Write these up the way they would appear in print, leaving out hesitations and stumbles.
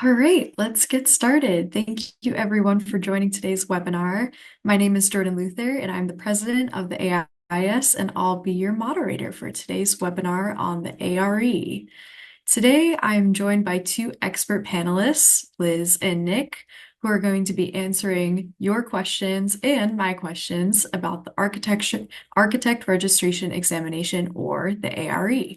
All right, let's get started. Thank you everyone for joining today's webinar. My name is Jordan Luther and I'm the president of the AIAS and I'll be your moderator for today's webinar on the ARE. Today I'm joined by two expert panelists, Liz and Nick, who are going to be answering your questions and my questions about the architect registration examination, or the ARE.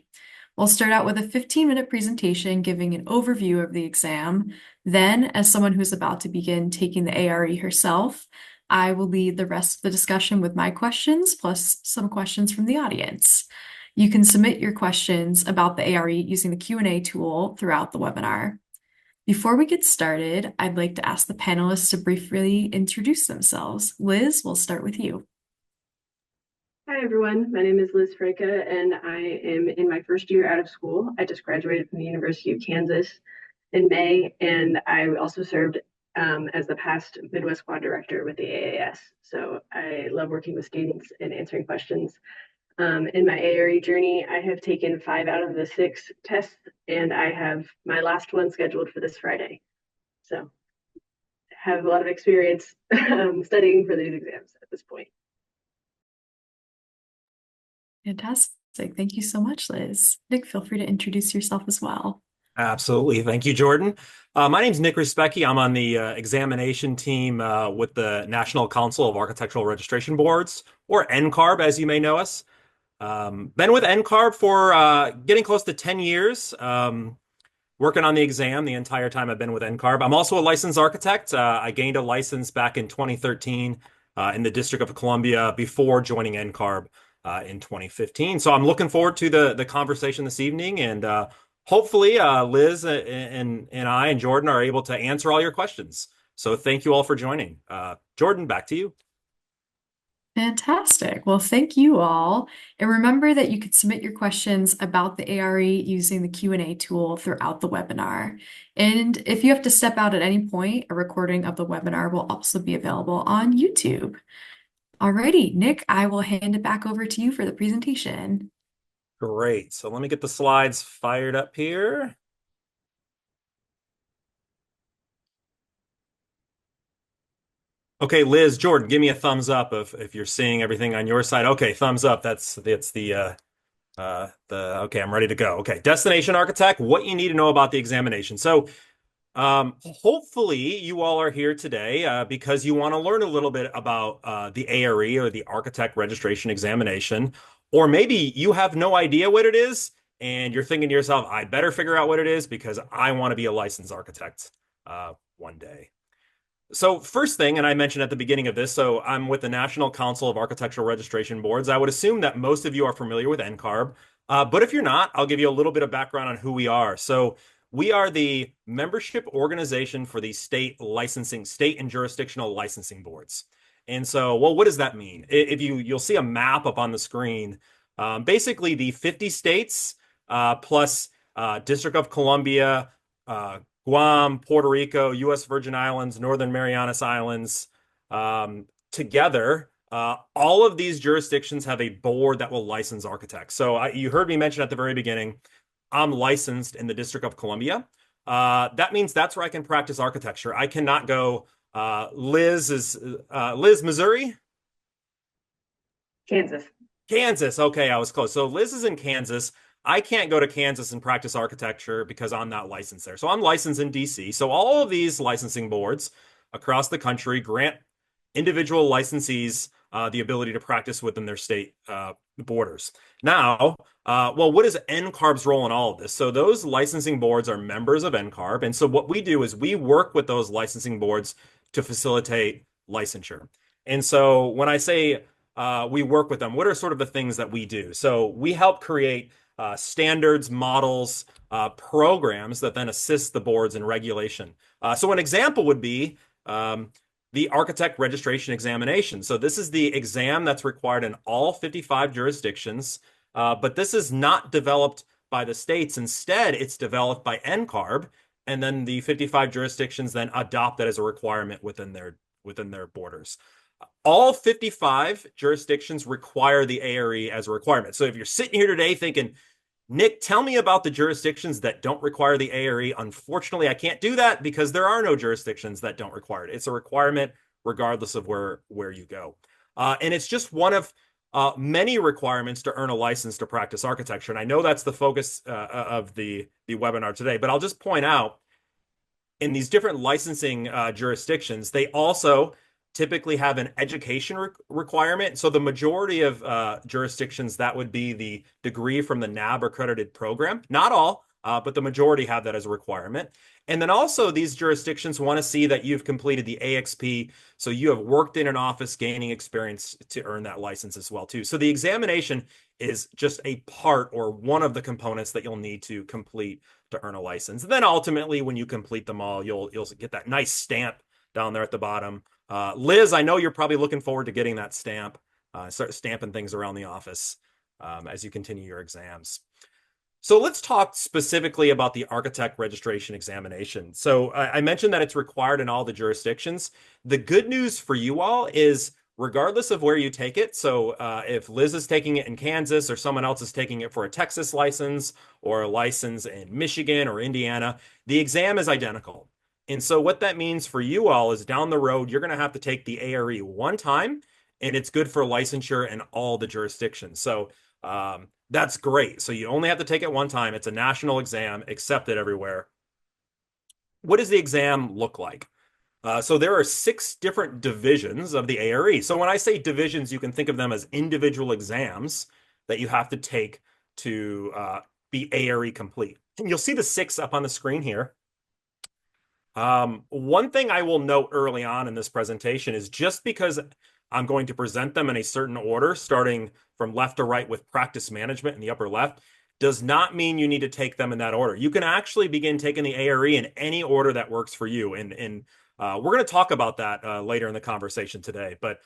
We'll start out with a 15-minute presentation giving an overview of the exam. Then, as someone who's about to begin taking the ARE herself, I will lead the rest of the discussion with my questions, plus some questions from the audience. You can submit your questions about the ARE using the Q&A tool throughout the webinar. Before we get started, I'd like to ask the panelists to briefly introduce themselves. Liz, we'll start with you. Hi, everyone. My name is Liz Fraka, and I am in my first year out of school. I just graduated from the University of Kansas in May, and I also served as the past Midwest Quad Director with the AAS. So I love working with students and answering questions. In my ARE journey, I have taken 5 out of the 6 tests, and I have my last one scheduled for this Friday. So I have a lot of experience studying for these exams at this point. Fantastic. Thank you so much, Liz. Nick, feel free to introduce yourself as well. Absolutely. Thank you, Jordan. My name is Nick Respecki. I'm on the examination team with the National Council of Architectural Registration Boards, or NCARB, as you may know us. Been with NCARB for getting close to 10 years, working on the exam the entire time I've been with NCARB. I'm also a licensed architect. I gained a license back in 2013 in the District of Columbia before joining NCARB in 2015. So I'm looking forward to the conversation this evening, and hopefully, Liz and I and Jordan are able to answer all your questions. So thank you all for joining. Jordan, back to you. Fantastic. Well, thank you all. And remember that you could submit your questions about the ARE using the Q&A tool throughout the webinar. And if you have to step out at any point, a recording of the webinar will also be available on YouTube. Alrighty, Nick, I will hand it back over to you for the presentation. Great. So let me get the slides fired up here. Okay, Liz, Jordan, give me a thumbs up if you're seeing everything on your side. Okay, thumbs up. That's the okay, I'm ready to go. Okay, destination architect, what you need to know about the examination. So hopefully you all are here today because you want to learn a little bit about the ARE, or the Architect Registration Examination, or maybe you have no idea what it is and you're thinking to yourself, I better figure out what it is because I want to be a licensed architect one day. So first thing, and I mentioned at the beginning of this, so I'm with the National Council of Architectural Registration Boards. I would assume that most of you are familiar with NCARB, but if you're not, I'll give you a little bit of background on who we are. So we are the membership organization for the state and jurisdictional licensing boards. And so, well, what does that mean? If you'll see a map up on the screen, basically the 50 states plus District of Columbia, Guam, Puerto Rico, U.S. Virgin Islands, Northern Marianas Islands, together, all of these jurisdictions have a board that will license architects. So you heard me mention at the very beginning, I'm licensed in the District of Columbia. That means that's where I can practice architecture. I cannot go, Liz, Missouri? Kansas. Kansas. Okay, I was close. So Liz is in Kansas. I can't go to Kansas and practice architecture because I'm not licensed there. So I'm licensed in DC. So all of these licensing boards across the country grant individual licensees the ability to practice within their state borders. Now, well, what is NCARB's role in all of this? So those licensing boards are members of NCARB. And so what we do is we work with those licensing boards to facilitate licensure. And so when I say we work with them, what are sort of the things that we do? So we help create standards, models, programs that then assist the boards in regulation. So an example would be the Architect Registration Examination. So this is the exam that's required in all 55 jurisdictions, but this is not developed by the states. Instead, it's developed by NCARB, and then the 55 jurisdictions then adopt that as a requirement within their borders. All 55 jurisdictions require the ARE as a requirement. So if you're sitting here today thinking, Nick, tell me about the jurisdictions that don't require the ARE. Unfortunately, I can't do that because there are no jurisdictions that don't require it. It's a requirement regardless of where you go. And it's just one of many requirements to earn a license to practice architecture. And I know that's the focus of the webinar today, but I'll just point out in these different licensing jurisdictions, they also typically have an education requirement. So the majority of jurisdictions, that would be the degree from the NAB accredited program. Not all, but the majority have that as a requirement. And then also these jurisdictions want to see that you've completed the AXP, so you have worked in an office, gaining experience to earn that license as well too. So the examination is just a part or one of the components that you'll need to complete to earn a license. And then ultimately, when you complete them all, you'll get that nice stamp down there at the bottom. Liz, I know you're probably looking forward to getting that stamp. Start stamping things around the office as you continue your exams. So let's talk specifically about the architect registration examination. So I mentioned that it's required in all the jurisdictions. The good news for you all is regardless of where you take it, so if Liz is taking it in Kansas or someone else is taking it for a Texas license or a license in Michigan or Indiana, the exam is identical. And so what that means for you all is down the road, you're going to have to take the ARE one time, and it's good for licensure in all the jurisdictions. So that's great. So you only have to take it one time. It's a national exam, accepted everywhere. What does the exam look like? So there are 6 different divisions of the ARE. So when I say divisions, you can think of them as individual exams that you have to take to be ARE complete. And you'll see the 6 up on the screen here. One thing I will note early on in this presentation is just because I'm going to present them in a certain order, starting from left to right with practice management in the upper left, does not mean you need to take them in that order. You can actually begin taking the ARE in any order that works for you. And we're going to talk about that later in the conversation today. But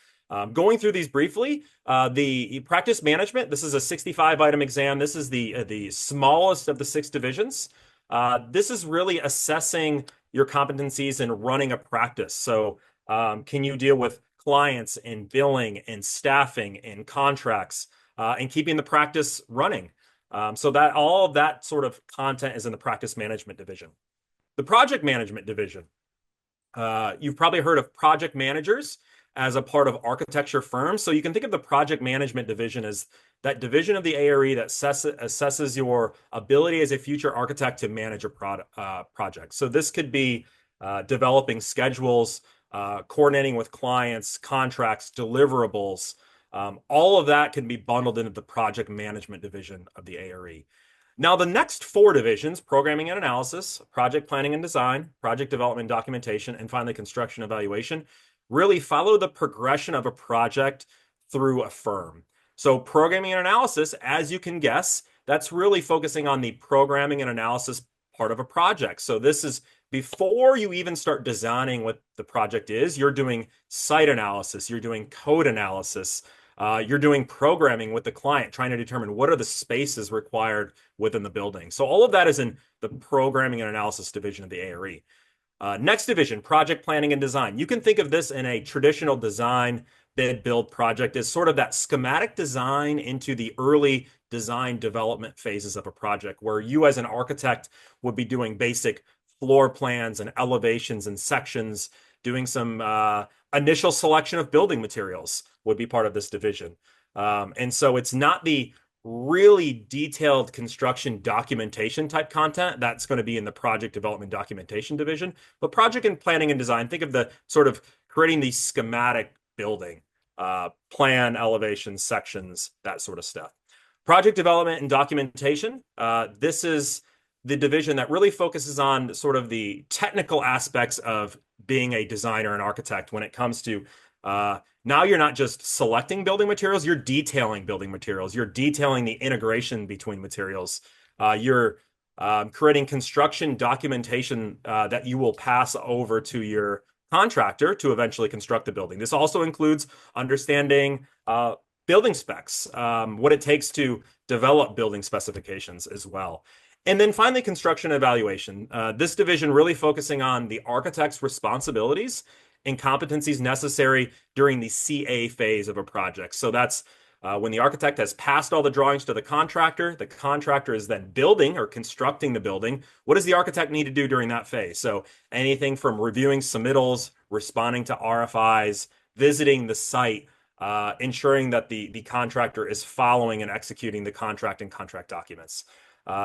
going through these briefly, the practice management, this is a 65-item exam. This is the smallest of the 6 divisions. This is really assessing your competencies in running a practice. So can you deal with clients and billing and staffing and contracts and keeping the practice running? So that all of that sort of content is in the practice management division. The project management division. You've probably heard of project managers as a part of architecture firms. So you can think of the project management division as that division of the ARE that assesses your ability as a future architect to manage a project. So this could be developing schedules, coordinating with clients, contracts, deliverables. All of that can be bundled into the project management division of the ARE. Now, the next 4 divisions, programming and analysis, project planning and design, project development and documentation, and finally construction evaluation, really follow the progression of a project through a firm. So programming and analysis, as you can guess, that's really focusing on the programming and analysis part of a project. So this is before you even start designing what the project is, you're doing site analysis, you're doing code analysis, you're doing programming with the client, trying to determine what are the spaces required within the building. So all of that is in the programming and analysis division of the ARE. Next division, project planning and design. You can think of this in a traditional design bid build project as sort of that schematic design into the early design development phases of a project, where you as an architect would be doing basic floor plans and elevations and sections, doing some initial selection of building materials would be part of this division. And so it's not the really detailed construction documentation type content that's going to be in the project development documentation division, but project and planning and design, think of the sort of creating the schematic building, plan, elevations, sections, that sort of stuff. Project development and documentation, this is the division that really focuses on sort of the technical aspects of being a designer and architect when it comes to now you're not just selecting building materials, you're detailing building materials. You're detailing the integration between materials. You're creating construction documentation that you will pass over to your contractor to eventually construct the building. This also includes understanding building specs, what it takes to develop building specifications as well. And then finally, construction evaluation. This division really focusing on the architect's responsibilities and competencies necessary during the CA phase of a project. So that's When the architect has passed all the drawings to the contractor is then building or constructing the building. What does the architect need to do during that phase? So anything from reviewing submittals, responding to RFIs, visiting the site, ensuring that the contractor is following and executing the contract and contract documents.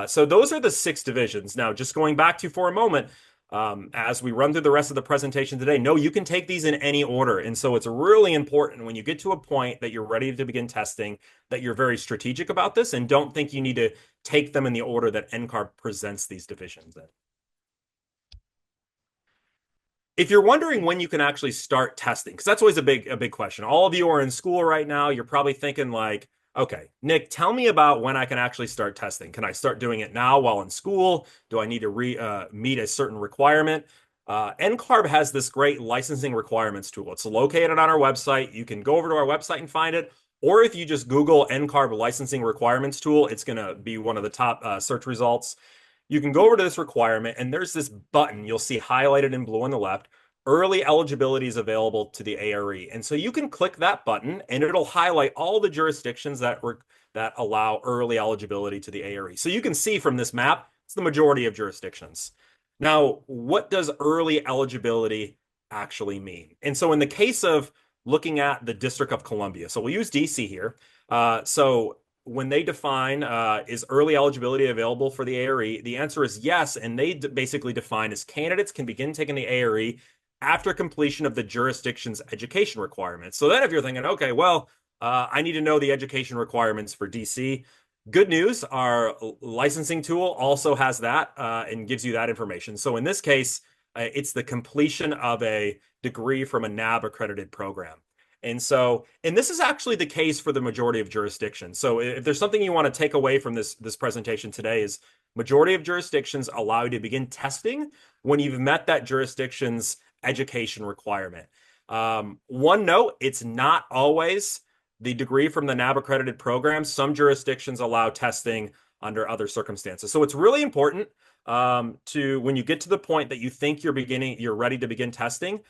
So those are the 6 divisions. Now, just going back to for a moment, as we run through the rest of the presentation today, no, you can take these in any order. And so it's really important when you get to a point that you're ready to begin testing that you're very strategic about this and don't think you need to take them in the order that NCARB presents these divisions in. If you're wondering when you can actually start testing, because that's always a big question. All of you are in school right now. You're probably thinking like, okay, Nick, tell me about when I can actually start testing. Can I start doing it now while in school? Do I need to meet a certain requirement? NCARB has this great licensing requirements tool. It's located on our website. You can go over to our website and find it. Or if you just Google NCARB licensing requirements tool, it's going to be one of the top search results. You can go over to this requirement, and there's this button you'll see highlighted in blue on the left. Early eligibility is available to the ARE. And so you can click that button, and it'll highlight all the jurisdictions that allow early eligibility to the ARE. So you can see from this map, it's the majority of jurisdictions. Now, what does early eligibility actually mean? And so in the case of looking at the District of Columbia, so we'll use DC here. So when they define is early eligibility available for the ARE, the answer is yes. And they basically define as candidates can begin taking the ARE after completion of the jurisdiction's education requirements. So then if you're thinking, okay, well, I need to know the education requirements for DC. Good news, our licensing tool also has that and gives you that information. So in this case, it's the completion of a degree from a NAB accredited program. And this is actually the case for the majority of jurisdictions. So if there's something you want to take away from this presentation today is majority of jurisdictions allow you to begin testing when you've met that jurisdiction's education requirement. One note, it's not always the degree from the NAB accredited program. Some jurisdictions allow testing under other circumstances. So it's really important to, when you get to the point that you think you're ready to begin testing,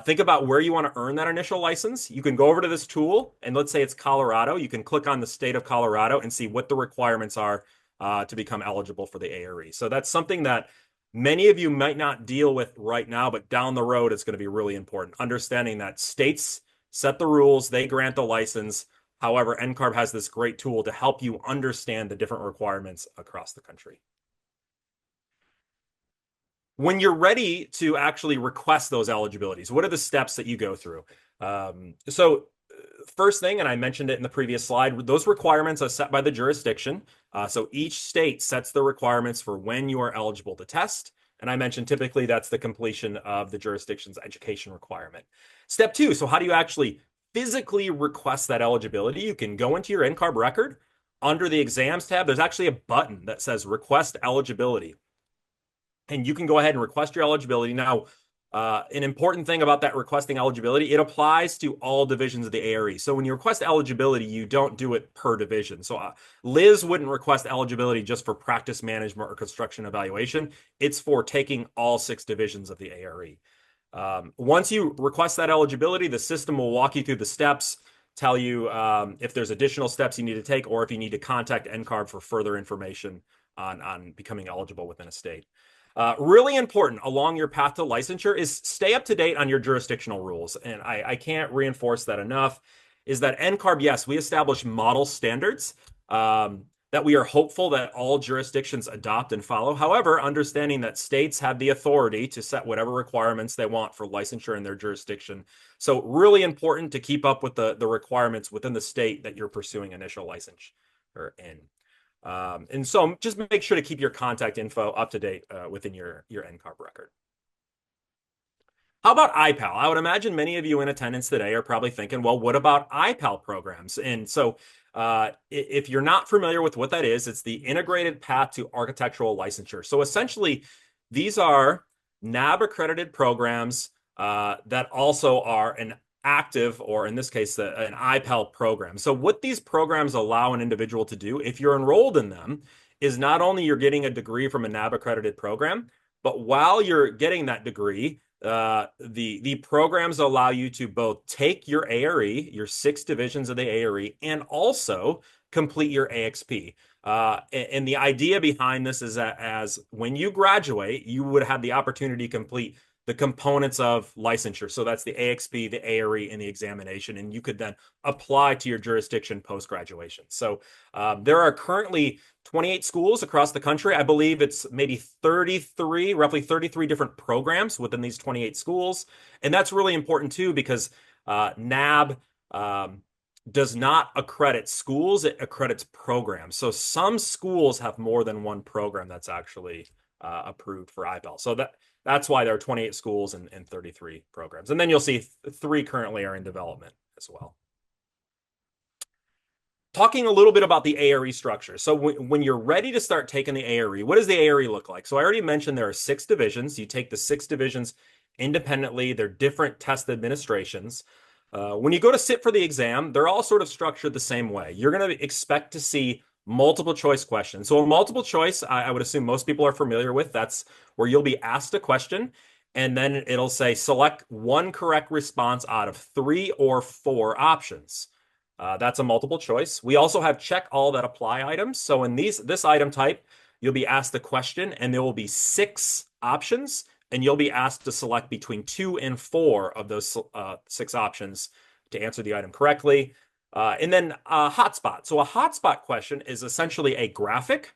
think about where you want to earn that initial license. You can go over to this tool, and let's say it's Colorado. You can click on the state of Colorado and see what the requirements are to become eligible for the ARE. So that's something that many of you might not deal with right now, but down the road, it's going to be really important. Understanding that states set the rules, they grant the license. However, NCARB has this great tool to help you understand the different requirements across the country. When you're ready to actually request those eligibilities, what are the steps that you go through? First thing, and I mentioned it in the previous slide, those requirements are set by the jurisdiction. So each state sets the requirements for when you are eligible to test. And I mentioned typically that's the completion of the jurisdiction's education requirement. Step 2, so how do you actually physically request that eligibility? You can go into your NCARB record. Under the exams tab, there's actually a button that says request eligibility. And you can go ahead and request your eligibility. Now, an important thing about that requesting eligibility, it applies to all divisions of the ARE. So when you request eligibility, you don't do it per division. So Liz wouldn't request eligibility just for practice management or construction evaluation. It's for taking all 6 divisions of the ARE. Once you request that eligibility, the system will walk you through the steps, tell you if there's additional steps you need to take, or if you need to contact NCARB for further information on becoming eligible within a state. Really important along your path to licensure is stay up to date on your jurisdictional rules. And I can't reinforce that enough, is that NCARB, yes, we establish model standards that we are hopeful that all jurisdictions adopt and follow. However, understanding that states have the authority to set whatever requirements they want for licensure in their jurisdiction. So really important to keep up with the requirements within the state that you're pursuing initial licensure in. And so just make sure to keep your contact info up to date within your NCARB record. How about IPAL? I would imagine many of you in attendance today are probably thinking, well, what about IPAL programs? And so if you're not familiar with what that is, it's the Integrated Path to Architectural Licensure. So essentially, these are NAB accredited programs that also are an active, or in this case, an IPAL program. So what these programs allow an individual to do, if you're enrolled in them, is not only you're getting a degree from a NAB accredited program, but while you're getting that degree, the programs allow you to both take your ARE, your 6 divisions of the ARE, and also complete your AXP. And the idea behind this is that as when you graduate, you would have the opportunity to complete the components of licensure. So that's the AXP, the ARE, and the examination, and you could then apply to your jurisdiction post-graduation. So there are currently 28 schools across the country. I believe it's maybe 33, roughly 33 different programs within these 28 schools. And that's really important too, because NAB does not accredit schools, it accredits programs. So some schools have more than one program that's actually approved for IPEL. So that's why there are 28 schools and 33 programs. And then you'll see 3 currently are in development as well. Talking a little bit about the ARE structure. So when you're ready to start taking the ARE, what does the ARE look like? So I already mentioned there are 6 divisions. You take the 6 divisions independently. They're different test administrations. When you go to sit for the exam, they're all sort of structured the same way. You're going to expect to see multiple choice questions. So a multiple choice, I would assume most people are familiar with. That's where you'll be asked a question, and then it'll say select one correct response out of 3 or 4 options. That's a multiple choice. We also have check all that apply items. So in this item type, you'll be asked the question, and there will be 6 options, and you'll be asked to select between 2 and 4 of those 6 options to answer the item correctly. And then a hotspot. So a hotspot question is essentially a graphic,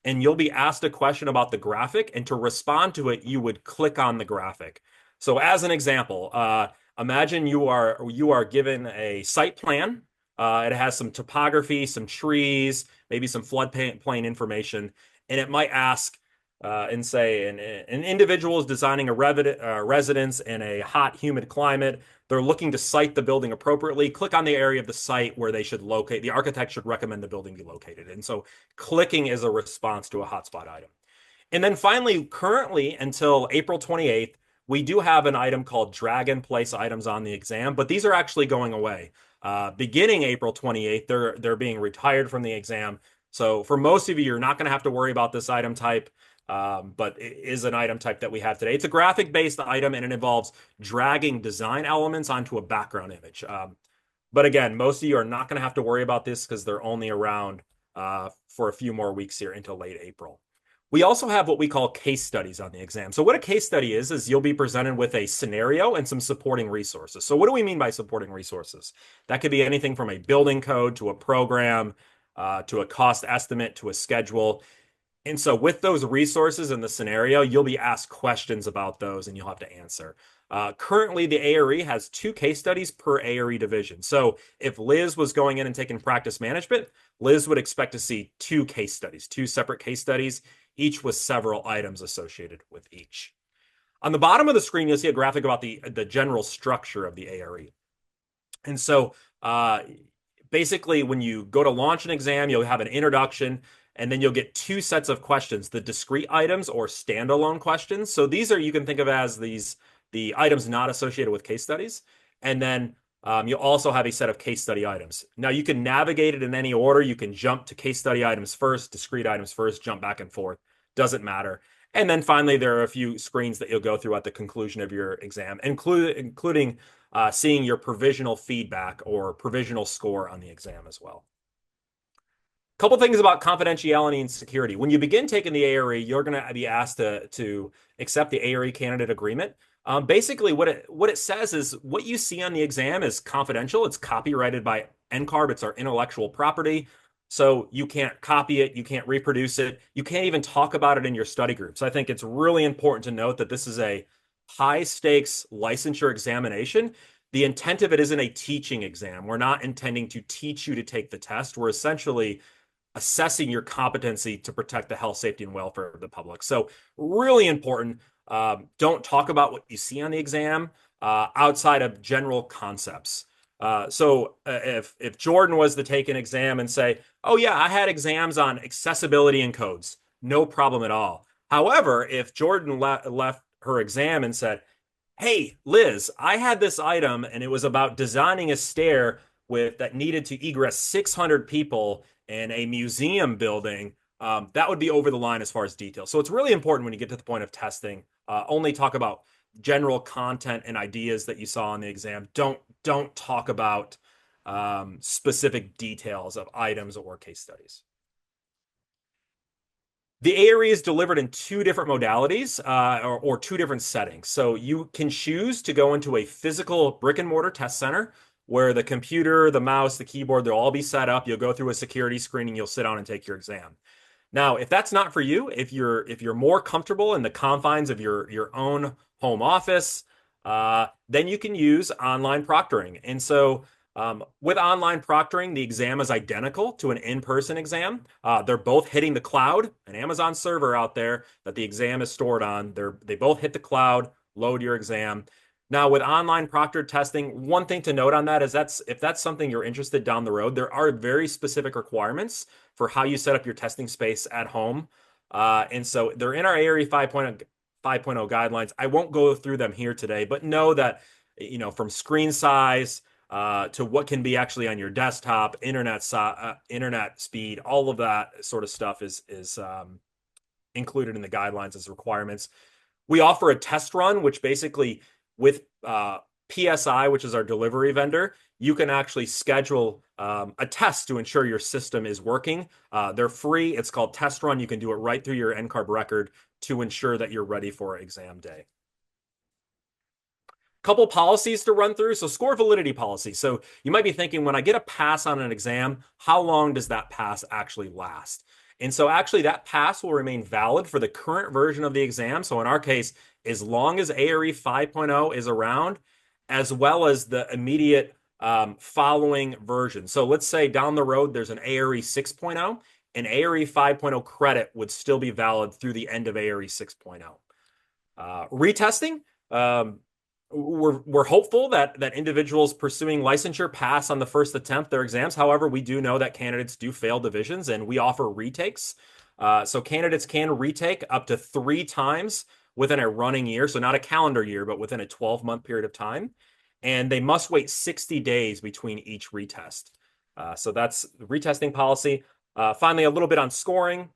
and you'll be asked a question about the graphic, and to respond to it, you would click on the graphic. So as an example, imagine you are given a site plan. It has some topography, some trees, maybe some floodplain information, and it might ask and say an individual is designing a residence in a hot, humid climate. They're looking to site the building appropriately. Click on the area of the site where they should locate. The architect should recommend the building be located. And so clicking is a response to a hotspot item. And then finally, currently until April 28th, we do have an item called drag and place items on the exam, but these are actually going away. Beginning April 28th, they're being retired from the exam. So for most of you, you're not going to have to worry about this item type, but it is an item type that we have today. It's a graphic-based item, and it involves dragging design elements onto a background image. But again, most of you are not going to have to worry about this because they're only around for a few more weeks here until late April. We also have what we call case studies on the exam. So what a case study is you'll be presented with a scenario and some supporting resources. So what do we mean by supporting resources? That could be anything from a building code to a program, to a cost estimate, to a schedule. And so with those resources in the scenario, you'll be asked questions about those and you'll have to answer. Currently, the ARE has 2 case studies per ARE division. So if Liz was going in and taking practice management, Liz would expect to see 2 case studies, 2 separate case studies, each with several items associated with each. On the bottom of the screen, you'll see a graphic about the general structure of the ARE. And so basically, when you go to launch an exam, you'll have an introduction, and then you'll get 2 sets of questions, the discrete items or standalone questions. So these are, you can think of as the items not associated with case studies. And then you'll also have a set of case study items. Now you can navigate it in any order. You can jump to case study items first, discrete items first, jump back and forth. Doesn't matter. And then finally, there are a few screens that you'll go through at the conclusion of your exam, including seeing your provisional feedback or provisional score on the exam as well. Couple things about confidentiality and security. When you begin taking the ARE, you're going to be asked to accept the ARE candidate agreement. Basically, what it says is what you see on the exam is confidential. It's copyrighted by NCARB. It's our intellectual property. So you can't copy it. You can't reproduce it. You can't even talk about it in your study groups. I think it's really important to note that this is a high stakes licensure examination. The intent of it isn't a teaching exam. We're not intending to teach you to take the test. We're essentially assessing your competency to protect the health, safety, and welfare of the public. So really important. Don't talk about what you see on the exam outside of general concepts. So if Jordan was to take an exam and say, oh yeah, I had exams on accessibility and codes, no problem at all. However, if Jordan left her exam and said, hey, Liz, I had this item and it was about designing a stair that needed to egress 600 people in a museum building, that would be over the line as far as details. So it's really important when you get to the point of testing, only talk about general content and ideas that you saw on the exam. Don't talk about specific details of items or case studies. The ARE is delivered in two different modalities or two different settings. So you can choose to go into a physical brick and mortar test center where the computer, the mouse, the keyboard, they'll all be set up. You'll go through a security screening, you'll sit down and take your exam. Now, if that's not for you, if you're more comfortable in the confines of your own home office, then you can use online proctoring. And so with online proctoring, the exam is identical to an in-person exam. They're both hitting the cloud, an Amazon server out there that the exam is stored on. They both hit the cloud, load your exam. Now, with online proctored testing, one thing to note on that is if that's something you're interested down the road, there are very specific requirements for how you set up your testing space at home. And so they're in our ARE 5.0 guidelines. I won't go through them here today, but know that, from screen size to what can be actually on your desktop, internet speed, all of that sort of stuff is included in the guidelines as requirements. We offer a test run, which basically with PSI, which is our delivery vendor, you can actually schedule a test to ensure your system is working. They're free. It's called Test Run. You can do it right through your NCARB record to ensure that you're ready for exam day. Couple policies to run through. So score validity policy. So you might be thinking, when I get a pass on an exam, how long does that pass actually last? And so actually that pass will remain valid for the current version of the exam. So in our case, as long as ARE 5.0 is around, as well as the immediate following version. So let's say down the road, there's an ARE 6.0, and ARE 5.0 credit would still be valid through the end of ARE 6.0. Retesting, we're hopeful that individuals pursuing licensure pass on the first attempt their exams. However, we do know that candidates do fail divisions, and we offer retakes. So candidates can retake up to 3 times within a running year. So not a calendar year, but within a 12-month period of time. And they must wait 60 days between each retest. So that's the retesting policy. Finally, a little bit on scoring.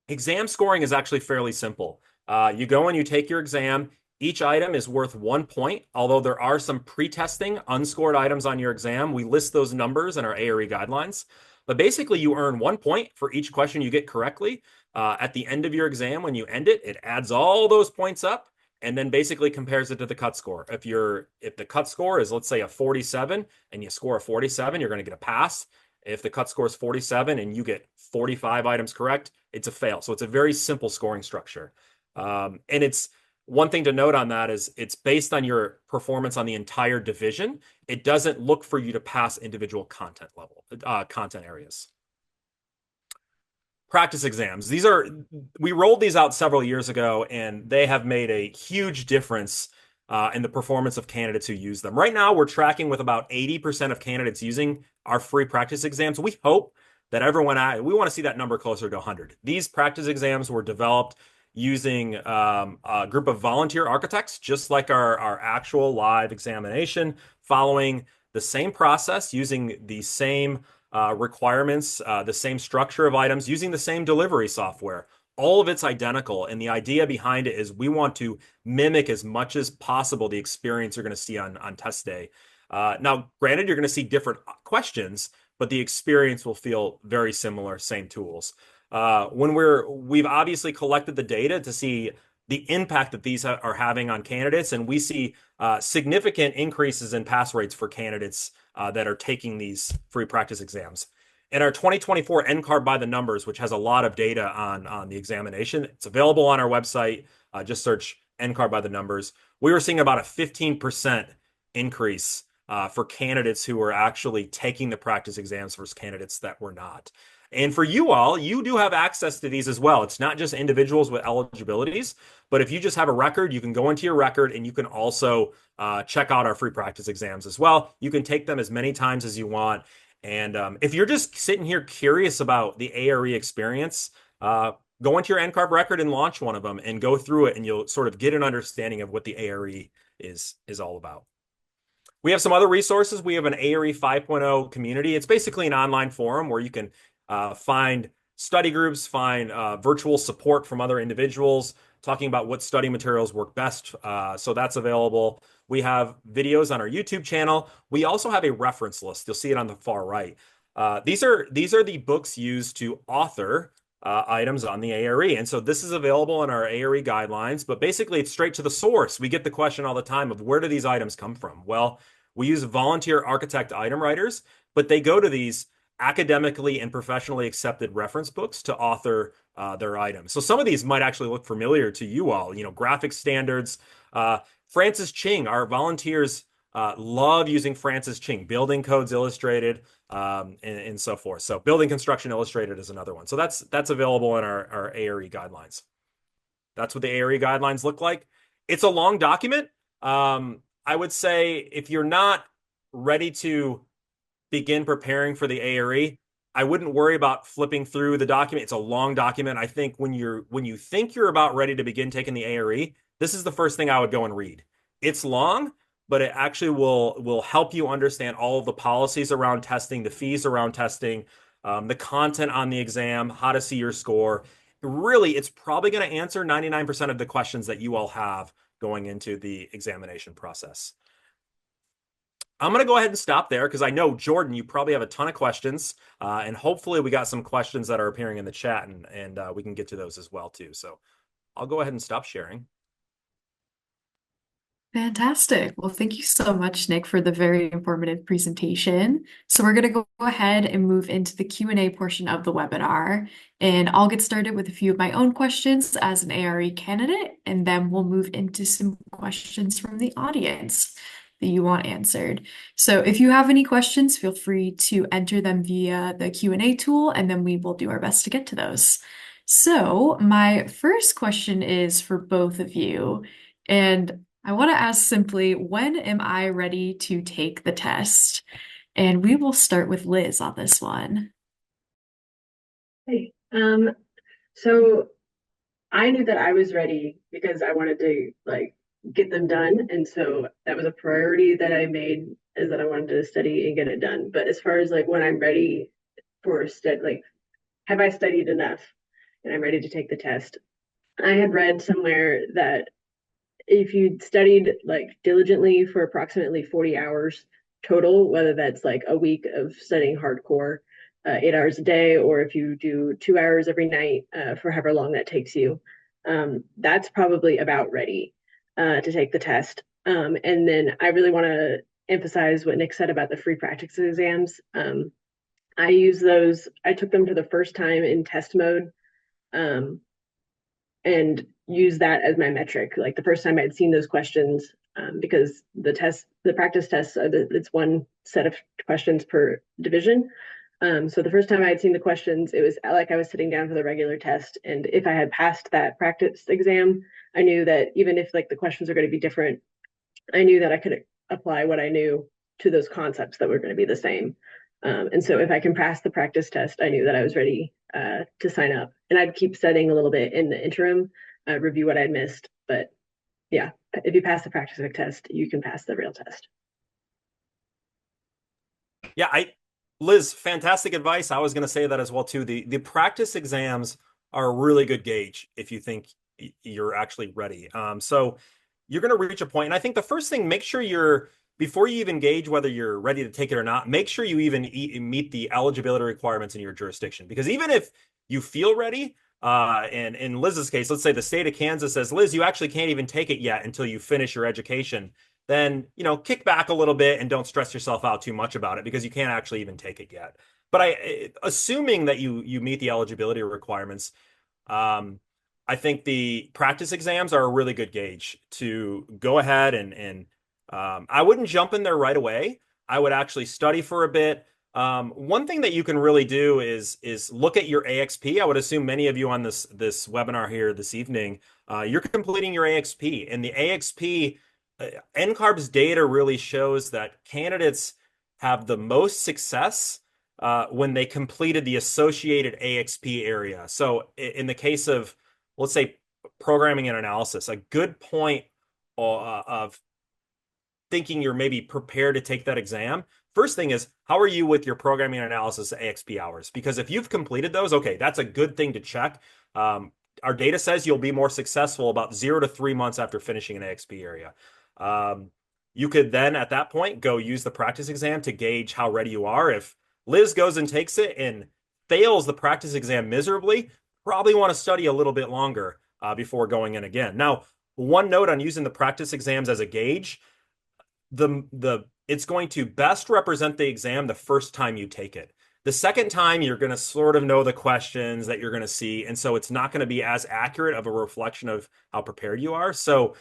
Exam scoring is actually fairly simple. You go and you take your exam. Each item is worth 1 point, although there are some pre-testing unscored items on your exam. We list those numbers in our ARE guidelines. But basically, you earn 1 point for each question you get correctly. At the end of your exam, when you end it, it adds all those points up and then basically compares it to the cut score. If the cut score is, let's say, a 47 and you score a 47, you're going to get a pass. If the cut score is 47 and you get 45 items correct, it's a fail. So it's a very simple scoring structure. And it's one thing to note on that is it's based on your performance on the entire division. It doesn't look for you to pass individual content areas. Practice exams. We rolled these out several years ago, and they have made a huge difference in the performance of candidates who use them. Right now, we're tracking with about 80% of candidates using our free practice exams. We hope that we want to see that number closer to 100. These practice exams were developed using a group of volunteer architects, just like our actual live examination, following the same process, using the same requirements, the same structure of items, using the same delivery software. All of it's identical. And the idea behind it is we want to mimic as much as possible the experience you're going to see on test day. Now, granted, you're going to see different questions, but the experience will feel very similar, same tools. We've obviously collected the data to see the impact that these are having on candidates, and we see significant increases in pass rates for candidates that are taking these free practice exams. In our 2024 NCARB by the numbers, which has a lot of data on the examination, it's available on our website. Just search NCARB by the numbers. We were seeing about a 15% increase for candidates who were actually taking the practice exams versus candidates that were not. And for you all, you do have access to these as well. It's not just individuals with eligibilities, but if you just have a record, you can go into your record and you can also check out our free practice exams as well. You can take them as many times as you want. And if you're just sitting here curious about the ARE experience, go into your NCARB record and launch one of them and go through it, and you'll sort of get an understanding of what the ARE is all about. We have some other resources. We have an ARE 5.0 community. It's basically an online forum where you can find study groups, find virtual support from other individuals. talking about what study materials work best. So that's available. We have videos on our YouTube channel. We also have a reference list. You'll see it on the far right. These are the books used to author items on the ARE. And so this is available in our ARE guidelines, but basically it's straight to the source. We get the question all the time of where do these items come from? Well, we use volunteer architect item writers, but they go to these academically and professionally accepted reference books to author their items. So some of these might actually look familiar to you all, graphic standards. Francis Ching, our volunteers love using Francis Ching, Building Codes Illustrated, and so forth. So Building Construction Illustrated is another one. So that's available in our ARE guidelines. That's what the ARE guidelines look like. It's a long document. I would say if you're not ready to begin preparing for the ARE, I wouldn't worry about flipping through the document. It's a long document. I think when you think you're about ready to begin taking the ARE, this is the first thing I would go and read. It's long, but it actually will help you understand all of the policies around testing, the fees around testing, the content on the exam, how to see your score. Really, it's probably going to answer 99% of the questions that you all have going into the examination process. I'm going to go ahead and stop there because I know, Jordan, you probably have a ton of questions, and hopefully we got some questions that are appearing in the chat, and we can get to those as well, too. So I'll go ahead and stop sharing. Fantastic. Well, thank you so much, Nick, for the very informative presentation. So we're going to go ahead and move into the Q&A portion of the webinar, and I'll get started with a few of my own questions as an ARE candidate, and then we'll move into some questions from the audience that you want answered. So if you have any questions, feel free to enter them via the Q&A tool, and then we will do our best to get to those. So my first question is for both of you, and I want to ask simply, when am I ready to take the test? And we will start with Liz on this one. Hey, so I knew that I was ready because I wanted to get them done, and so that was a priority that I made, is that I wanted to study and get it done. But as far as when I'm ready for study, have I studied enough and I'm ready to take the test? I had read somewhere that if you studied diligently for approximately 40 hours total, whether that's a week of studying hardcore, 8 hours a day, or if you do 2 hours every night for however long that takes you, that's probably about ready to take the test. And then I really want to emphasize what Nick said about the free practice exams. I use those. I took them for the first time in test mode, and use that as my metric. The first time I'd seen those questions, because the practice tests, it's one set of questions per division. So the first time I had seen the questions, it was like I was sitting down for the regular test. And if I had passed that practice exam, I knew that even if the questions are going to be different, I knew that I could apply what I knew to those concepts that were going to be the same. And so if I can pass the practice test, I knew that I was ready to sign up. And I'd keep studying a little bit in the interim, review what I'd missed. But yeah, if you pass the practice test, you can pass the real test. Yeah, Liz, fantastic advice. I was going to say that as well, too. The practice exams are a really good gauge if you think you're actually ready. So you're going to reach a point. And I think the first thing, make sure before you even gauge whether you're ready to take it or not, make sure you even meet the eligibility requirements in your jurisdiction. Because even if you feel ready, and in Liz's case, let's say the state of Kansas says, Liz, you actually can't even take it yet until you finish your education, then, kick back a little bit and don't stress yourself out too much about it because you can't actually even take it yet. But assuming that you meet the eligibility requirements, I think the practice exams are a really good gauge to go ahead and I wouldn't jump in there right away. I would actually study for a bit. One thing that you can really do is look at your AXP. I would assume many of you on this webinar here this evening, you're completing your AXP, and the AXP, NCARB's data really shows that candidates have the most success when they completed the associated AXP area. So in the case of, let's say, programming and analysis, a good point of thinking you're maybe prepared to take that exam, first thing is, how are you with your programming and analysis AXP hours? Because if you've completed those, okay, that's a good thing to check. our data says you'll be more successful about 0 to 3 months after finishing an AXP area. You could then at that point go use the practice exam to gauge how ready you are. If Liz goes and takes it and fails the practice exam miserably, probably want to study a little bit longer before going in again. Now, one note on using the practice exams as a gauge, it's going to best represent the exam the first time you take it. The second time, you're going to sort of know the questions that you're going to see, and so it's not going to be as accurate of a reflection of how prepared you are. So,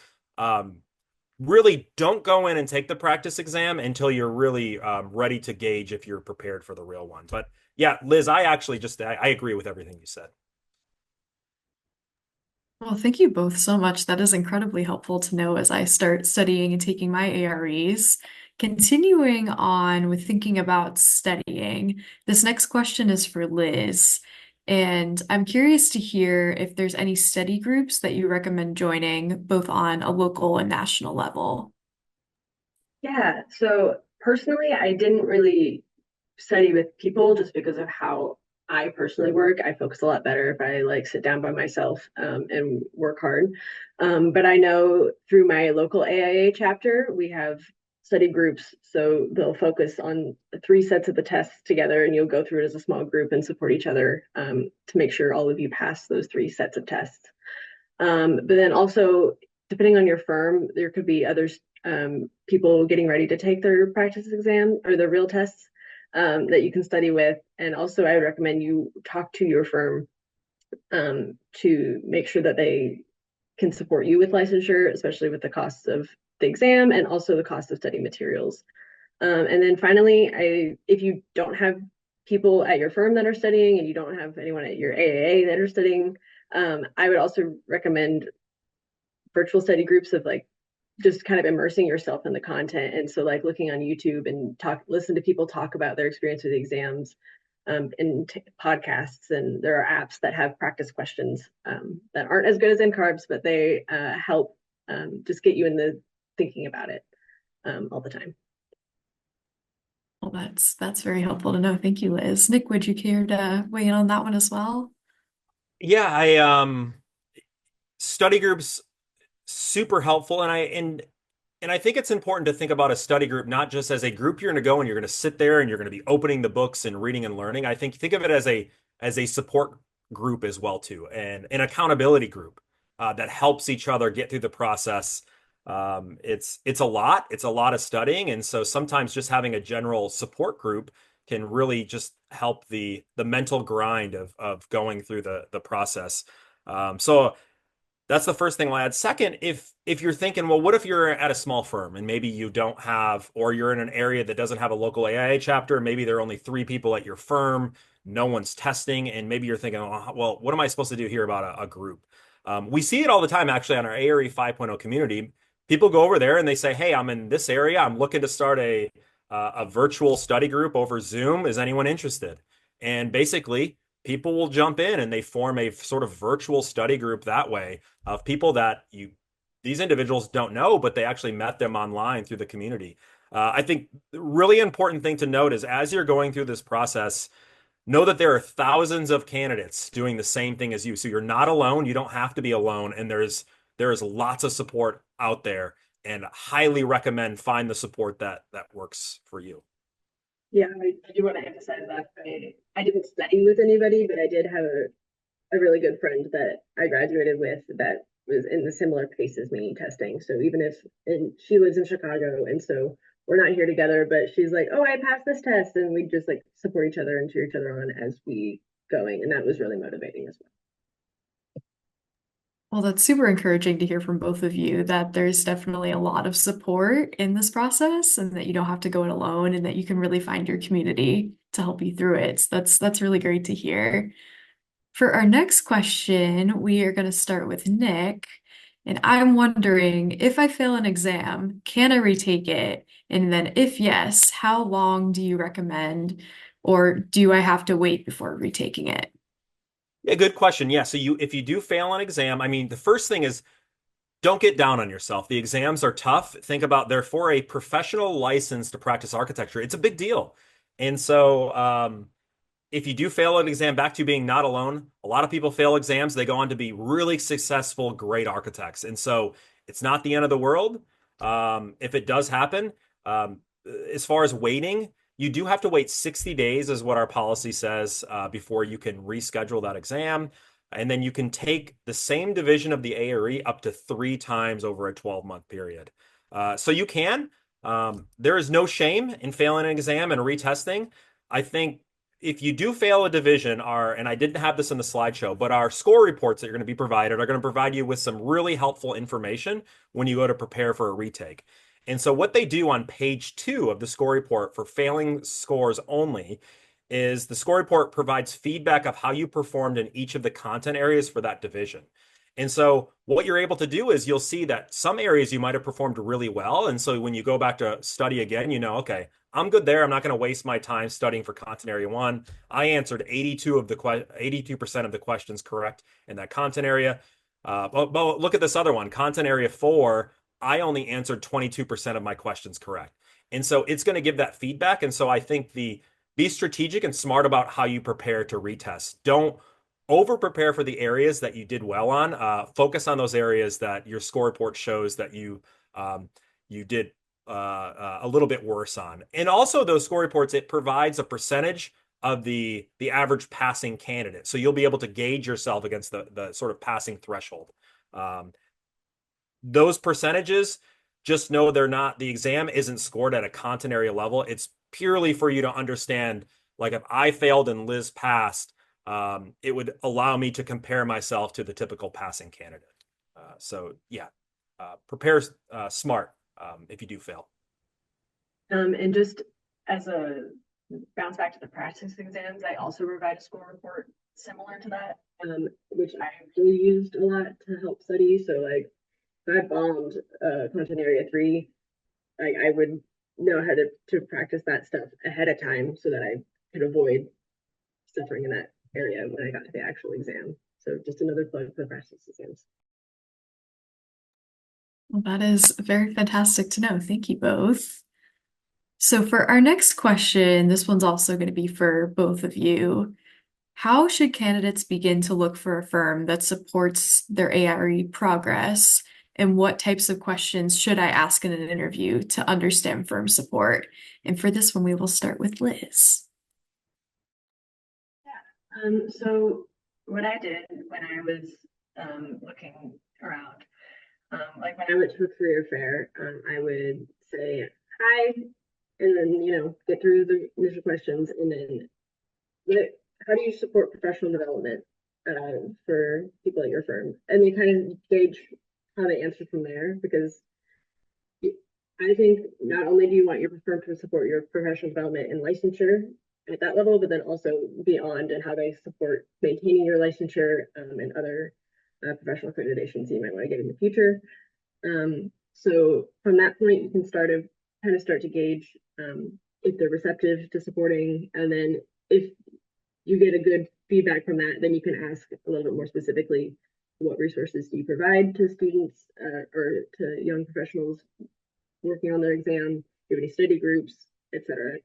really don't go in and take the practice exam until you're really ready to gauge if you're prepared for the real one. But yeah, Liz, I agree with everything you said. Well, thank you both so much. That is incredibly helpful to know as I start studying and taking my AREs. Continuing on with thinking about studying, this next question is for Liz. And I'm curious to hear if there's any study groups that you recommend joining, both on a local and national level. Yeah, so personally, I didn't really study with people just because of how I personally work. I focus a lot better if I like sit down by myself and work hard. But I know through my local AIA chapter, we have study groups. So they'll focus on 3 sets of the tests together, and you'll go through it as a small group and support each other to make sure all of you pass those 3 sets of tests. But then also, depending on your firm, there could be others, people getting ready to take their practice exam or their real tests that you can study with. And also, I would recommend you talk to your firm to make sure that they can support you with licensure, especially with the costs of the exam and also the cost of study materials. And then finally, if you don't have people at your firm that are studying and you don't have anyone at your AAA that are studying, I would also recommend virtual study groups of like just kind of immersing yourself in the content. And so like looking on YouTube and listen to people talk about their experience with the exams in podcasts. And there are apps that have practice questions that aren't as good as NCARBs, but they help just get you in the thinking about it all the time. Well, that's very helpful to know. Thank you, Liz. Nick, would you care to weigh in on that one as well? Yeah, I study groups super helpful, and I think it's important to think about a study group not just as a group you're going to go and you're going to sit there and you're going to be opening the books and reading and learning. I think of it as a support group as well too, and an accountability group that helps each other get through the process. It's a lot. It's a lot of studying, and so sometimes just having a general support group can really just help the mental grind of going through the process. So that's the first thing I'll add. Second, if you're thinking, well, what if you're at a small firm and maybe you don't have, or you're in an area that doesn't have a local AIA chapter, maybe there are only 3 people at your firm, no one's testing, and maybe you're thinking, oh, well, what am I supposed to do here about a group? We see it all the time actually on our ARE 5.0 community. People go over there and they say, hey, I'm in this area. I'm looking to start a virtual study group over Zoom. Is anyone interested? And basically, people will jump in and they form a sort of virtual study group that way of people that these individuals don't know, but they actually met them online through the community. I think the really important thing to note is as you're going through this process, know that there are thousands of candidates doing the same thing as you. So you're not alone. You don't have to be alone. And there is lots of support out there, and highly recommend find the support that works for you. Yeah, I do want to emphasize that. I didn't study with anybody, but I did have a really good friend that I graduated with that was in the similar pace as me testing. So even if, and she lives in Chicago, and so we're not here together, but she's like, oh, I passed this test, and we just like support each other and cheer each other on as we going, and that was really motivating as well. Well, that's super encouraging to hear from both of you that there's definitely a lot of support in this process and that you don't have to go it alone and that you can really find your community to help you through it. So that's really great to hear. For our next question, we are going to start with Nick. And I'm wondering, if I fail an exam, can I retake it? And then if yes, how long do you recommend? Or do I have to wait before retaking it? Yeah, good question. Yeah, so if you do fail an exam, I mean, the first thing is don't get down on yourself. The exams are tough. Think about they're for a professional license to practice architecture. It's a big deal. And so if you do fail an exam, back to being not alone, a lot of people fail exams. They go on to be really successful, great architects. And so it's not the end of the world. If it does happen, um, as far as waiting, you do have to wait 60 days, is what our policy says, before you can reschedule that exam. And then you can take the same division of the A or E up to 3 times over a 12-month period. So you can. There is no shame in failing an exam and retesting. I think if you do fail a division, and I didn't have this in the slideshow, but our score reports that you're going to be provided are going to provide you with some really helpful information when you go to prepare for a retake. And so what they do on page 2 of the score report for failing scores only is the score report provides feedback of how you performed in each of the content areas for that division. And so what you're able to do is you'll see that some areas you might have performed really well. And so when you go back to study again, you know, okay, I'm good there. I'm not going to waste my time studying for content area 1. I answered 82% of the questions correct in that content area. But look at this other one, content area 4. I only answered 22% of my questions correct. And so it's going to give that feedback. And so I think be strategic and smart about how you prepare to retest. Don't over prepare for the areas that you did well on. Focus on those areas that your score report shows that you did a little bit worse on. And also those score reports, it provides a percentage of the average passing candidate. So you'll be able to gauge yourself against the sort of passing threshold. Those percentages, just know the exam isn't scored at a content area level. It's purely for you to understand, like if I failed and Liz passed, it would allow me to compare myself to the typical passing candidate. So yeah, prepare smart if you do fail. And just as a bounce back to the practice exams, I also provide a score report similar to that, which I really used a lot to help study. So like if I bombed content area 3, I would know how to practice that stuff ahead of time so that I could avoid suffering in that area when I got to the actual exam. So just another plug for practice exams. Well, that is very fantastic to know. Thank you both. So for our next question, this one's also going to be for both of you. How should candidates begin to look for a firm that supports their ARE progress? And what types of questions should I ask in an interview to understand firm support? And for this one, we will start with Liz. Yeah. So what I did when I was looking around, like when I went to a career fair, I would say hi, and then get through the initial questions, and then how do you support professional development for people at your firm, and you kind of gauge how they answer from there, because I think not only do you want your firm to support your professional development and licensure at that level, but then also beyond, and how they support maintaining your licensure and other professional accreditations you might want to get in the future. So from that point, you can start to gauge if they're receptive to supporting, and then if you get a good feedback from that, then you can ask a little bit more specifically, what resources do you provide to students or to young professionals working on their exam? Do you have any study groups, etc.?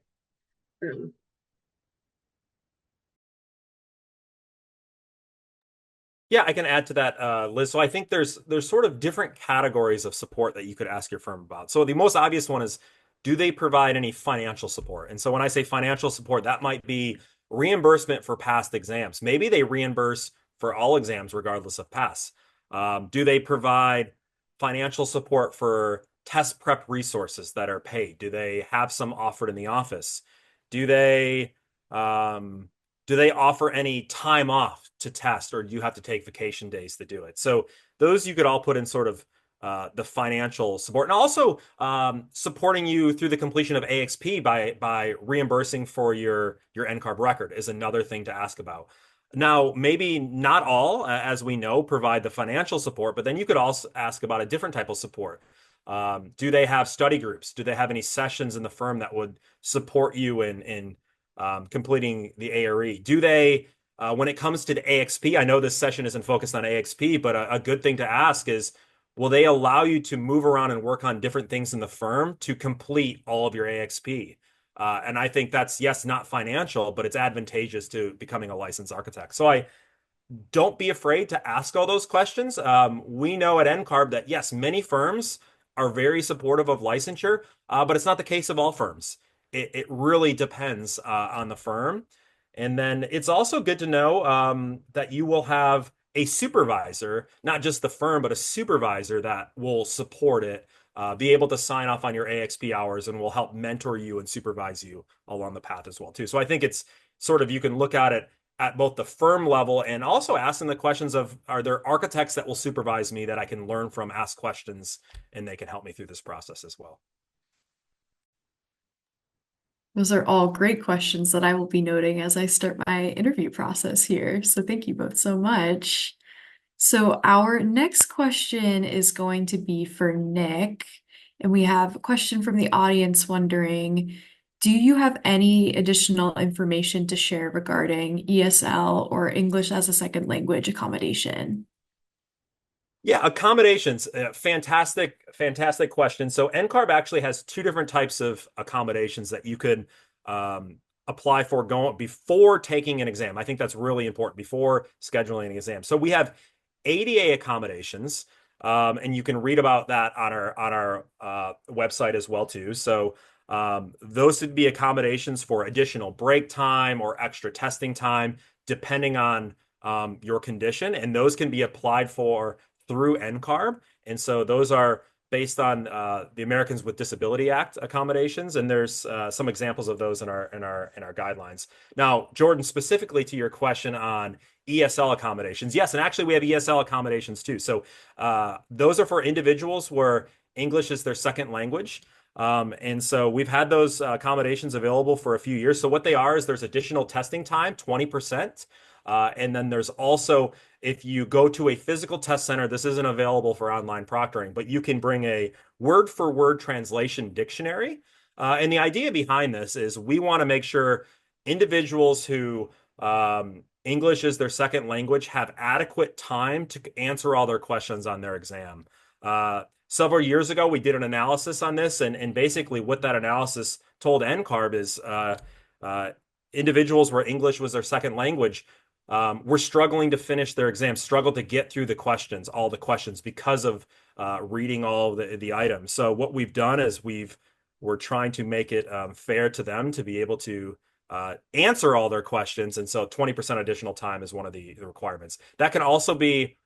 Yeah, I can add to that, Liz. So I think there's sort of different categories of support that you could ask your firm about. So the most obvious one is, do they provide any financial support? And so when I say financial support, that might be reimbursement for past exams. Maybe they reimburse for all exams regardless of pass. Do they provide financial support for test prep resources that are paid? Do they have some offered in the office? Do they offer any time off to test, or do you have to take vacation days to do it? So those you could all put in sort of the financial support, and also supporting you through the completion of AXP by reimbursing for your NCARB record is another thing to ask about. Now, maybe not all, as we know, provide the financial support, but then you could also ask about a different type of support. Do they have study groups? Do they have any sessions in the firm that would support you in completing the ARE? Do they, when it comes to the AXP, I know this session isn't focused on AXP, but a good thing to ask is, will they allow you to move around and work on different things in the firm to complete all of your AXP? And I think that's, yes, not financial, but it's advantageous to becoming a licensed architect. So I don't be afraid to ask all those questions. We know at NCARB that, yes, many firms are very supportive of licensure, but it's not the case of all firms. It really depends on the firm. And then it's also good to know that you will have a supervisor, not just the firm, but a supervisor that will support it, be able to sign off on your AXP hours and will help mentor you and supervise you along the path as well, too. So I think it's sort of, you can look at it at both the firm level and also asking the questions of, are there architects that will supervise me that I can learn from, ask questions, and they can help me through this process as well. Those are all great questions that I will be noting as I start my interview process here. So thank you both so much. So our next question is going to be for Nick. And we have a question from the audience wondering, do you have any additional information to share regarding ESL or English as a second language accommodation? Yeah, accommodations, fantastic question. So NCARB actually has two different types of accommodations that you could apply for going before taking an exam. I think that's really important before scheduling an exam. So we have ADA accommodations, and you can read about that on our website as well too. So those would be accommodations for additional break time or extra testing time, depending on your condition, and those can be applied for through NCARB. And so those are based on the Americans with Disability Act accommodations, and there's some examples of those in our guidelines. Now, Jordan, specifically to your question on ESL accommodations, yes, and actually we have ESL accommodations too. So those are for individuals where English is their second language. And so we've had those accommodations available for a few years. So what they are is there's additional testing time, 20%. And then there's also, if you go to a physical test center, this isn't available for online proctoring, but you can bring a word for word translation dictionary. And the idea behind this is we want to make sure individuals who English is their second language have adequate time to answer all their questions on their exam. Several years ago, we did an analysis on this, and basically what that analysis told NCARB is individuals where English was their second language were struggling to finish their exam, struggled to get through all the questions because of reading all the items. So what we've done is we're trying to make it fair to them to be able to answer all their questions. And so 20% additional time is one of the requirements. That can also be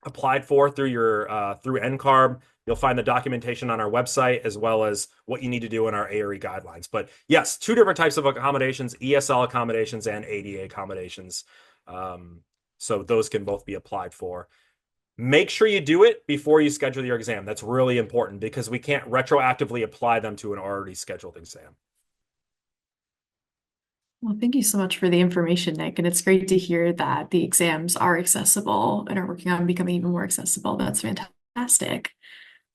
applied for through NCARB. You'll find the documentation on our website as well as what you need to do in our ARE guidelines. But yes, two different types of accommodations, ESL accommodations and ADA accommodations. So those can both be applied for. Make sure you do it before you schedule your exam. That's really important because we can't retroactively apply them to an already scheduled exam. Well, thank you so much for the information, Nick. And it's great to hear that the exams are accessible and are working on becoming even more accessible. That's fantastic.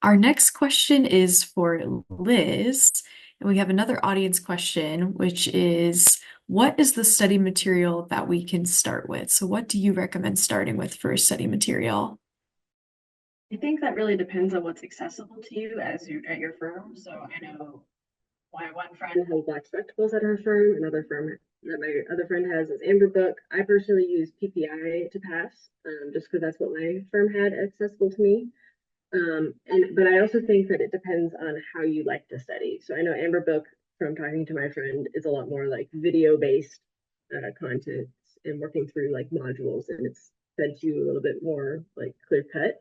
Our next question is for Liz, and we have another audience question, which is, what is the study material that we can start with? So what do you recommend starting with for study material? I think that really depends on what's accessible to you as you're at your firm. So I know my one friend has Black Spectacles at her firm. Another firm that my other friend has is Amber Book. I personally use PPI to pass, just because that's what my firm had accessible to me. But I also think that it depends on how you like to study. So I know Amber Book, from talking to my friend, is a lot more like video-based content and working through like modules, and it's fed to you a little bit more like clear cut.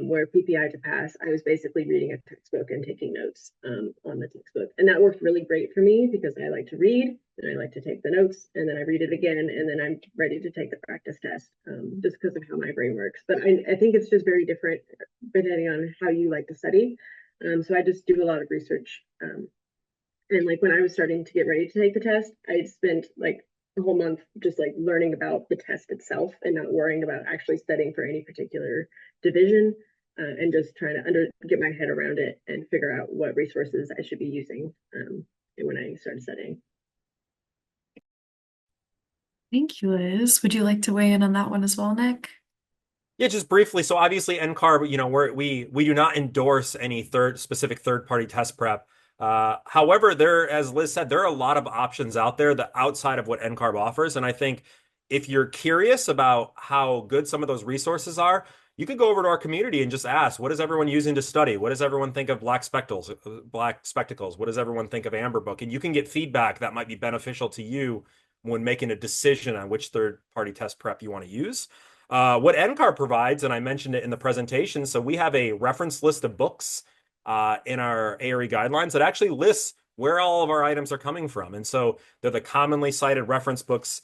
Where PPI to pass, I was basically reading a textbook and taking notes on the textbook. And that worked really great for me because I like to read and I like to take the notes and then I read it again and then I'm ready to take the practice test just because of how my brain works. But I think it's just very different depending on how you like to study. So I just do a lot of research. And like when I was starting to get ready to take the test, I spent like a whole month just like learning about the test itself and not worrying about actually studying for any particular division and just trying to get my head around it and figure out what resources I should be using when I started studying. Thank you, Liz. Would you like to weigh in on that one as well, Nick? Yeah, just briefly. So obviously NCARB, we do not endorse any specific third-party test prep. However, as Liz said, there are a lot of options out there that outside of what NCARB offers. And I think if you're curious about how good some of those resources are, you could go over to our community and just ask, what is everyone using to study? What does everyone think of black spectacles? Black spectacles? What does everyone think of Amber Book? And you can get feedback that might be beneficial to you when making a decision on which third-party test prep you want to use. What NCARB provides, and I mentioned it in the presentation, so we have a reference list of books in our ARE guidelines that actually lists where all of our items are coming from. And so they're the commonly cited reference books,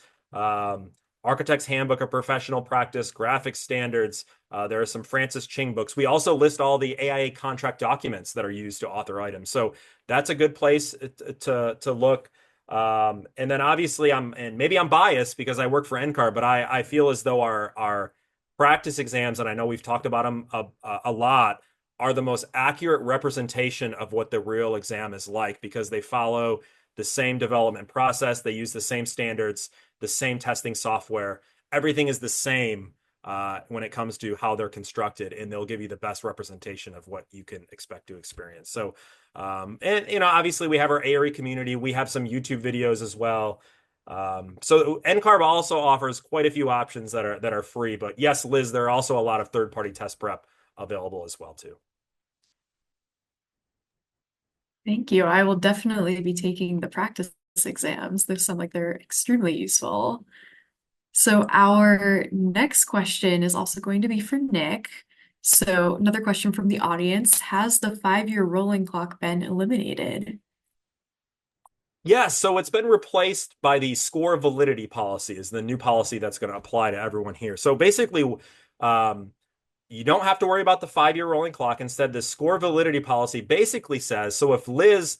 Architect's Handbook of Professional Practice, Graphic Standards. There are some Francis Ching books. We also list all the AIA contract documents that are used to author items. So that's a good place to look. And then obviously and maybe I'm biased because I work for NCARB, but I feel as though our practice exams, and I know we've talked about them a lot, are the most accurate representation of what the real exam is like because they follow the same development process. They use the same standards, the same testing software. Everything is the same when it comes to how they're constructed, and they'll give you the best representation of what you can expect to experience. So, and obviously we have our ARE community. We have some YouTube videos as well. So NCARB also offers quite a few options that are free. But yes, Liz, there are also a lot of third-party test prep available as well too. Thank you. I will definitely be taking the practice exams. They sound like they're extremely useful. So our next question is also going to be for Nick. So another question from the audience, has the 5-year rolling clock been eliminated? Yeah, so it's been replaced by the score validity policy is the new policy that's going to apply to everyone here. So basically, you don't have to worry about the 5-year rolling clock. Instead, the score validity policy basically says, so if Liz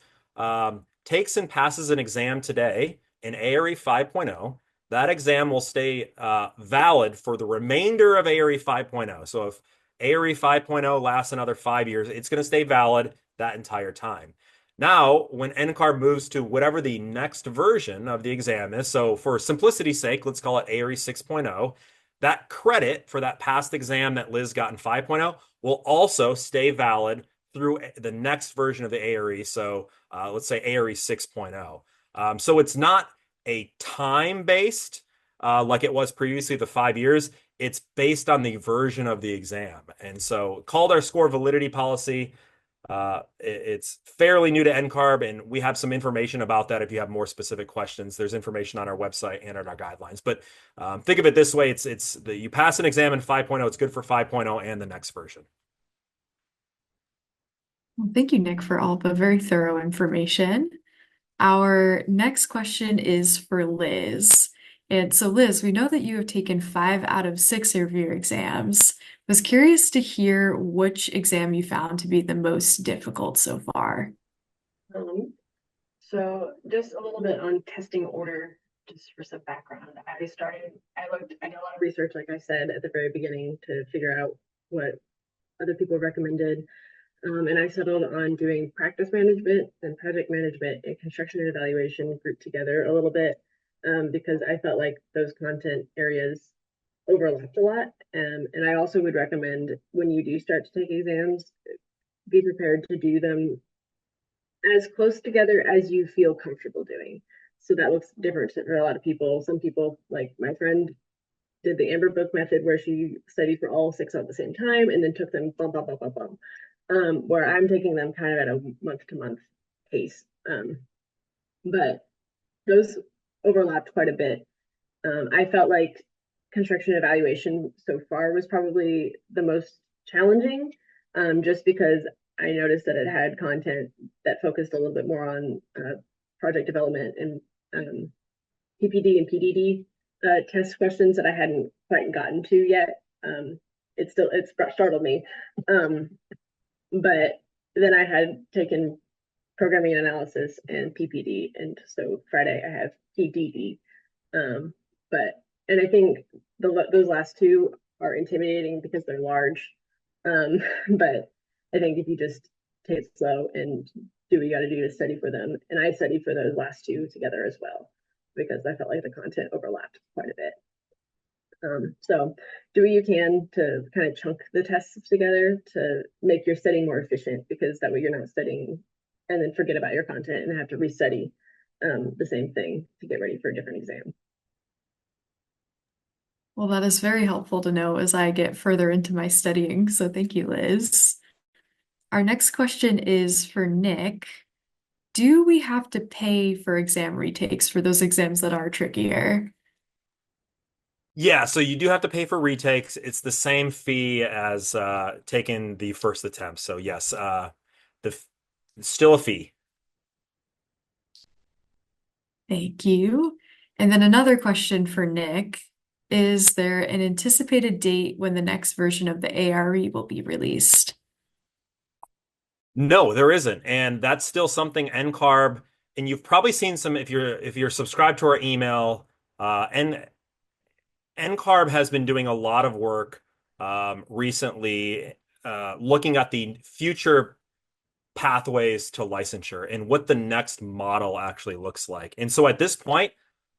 takes and passes an exam today in ARE 5.0, that exam will stay valid for the remainder of ARE 5.0. So if ARE 5.0 lasts another 5 years, it's going to stay valid that entire time. Now, when NCARB moves to whatever the next version of the exam is, so for simplicity's sake, let's call it ARE 6.0, that credit for that past exam that Liz got in 5.0 will also stay valid through the next version of the ARE. So let's say ARE 6.0. So it's not a time-based like it was previously, the 5 years. It's based on the version of the exam. And so called our score validity policy. It's fairly new to NCARB, and we have some information about that if you have more specific questions. There's information on our website and on our guidelines. But think of it this way, you pass an exam in 5.0, it's good for 5.0 and the next version. Well, thank you, Nick, for all the very thorough information. Our next question is for Liz. And so, Liz, we know that you have taken 5 out of 6 of your exams. Was curious to hear which exam you found to be the most difficult so far. So just a little bit on testing order, just for some background. I did a lot of research, like I said, at the very beginning to figure out what other people recommended. And I settled on doing practice management and project management and construction and evaluation grouped together a little bit because I felt like those content areas overlapped a lot. And I also would recommend when you do start to take exams, be prepared to do them as close together as you feel comfortable doing. So that looks different for a lot of people. Some people, like my friend, did the Amber Book method where she studied for all 6 at the same time and then took them bump, bump, bump, bump, bump. Where I'm taking them kind of at a month-to-month pace. But those overlapped quite a bit. I felt like construction evaluation so far was probably the most challenging, just because I noticed that it had content that focused a little bit more on project development and PPD and PDD test questions that I hadn't quite gotten to yet. It startled me. But then I had taken programming and analysis and PPD, and so Friday I have PDD. And I think those last 2 are intimidating because they're large. But I think if you just take it slow and do what you got to do to study for them, and I studied for those last 2 together as well because I felt like the content overlapped quite a bit. So do what you can to kind of chunk the tests together to make your studying more efficient, because that way you're not studying and then forget about your content and have to restudy the same thing to get ready for a different exam. Well, that is very helpful to know as I get further into my studying. So thank you, Liz. Our next question is for Nick. Do we have to pay for exam retakes for those exams that are trickier? Yeah, so you do have to pay for retakes. It's the same fee as taking the first attempt. So yes, the it's still a fee. Thank you. And then another question for Nick. Is there an anticipated date when the next version of the ARE will be released? No, there isn't, and that's still something NCARB. And you've probably seen some if you're subscribed to our email. And NCARB has been doing a lot of work recently, looking at the future pathways to licensure and what the next model actually looks like. And so at this point,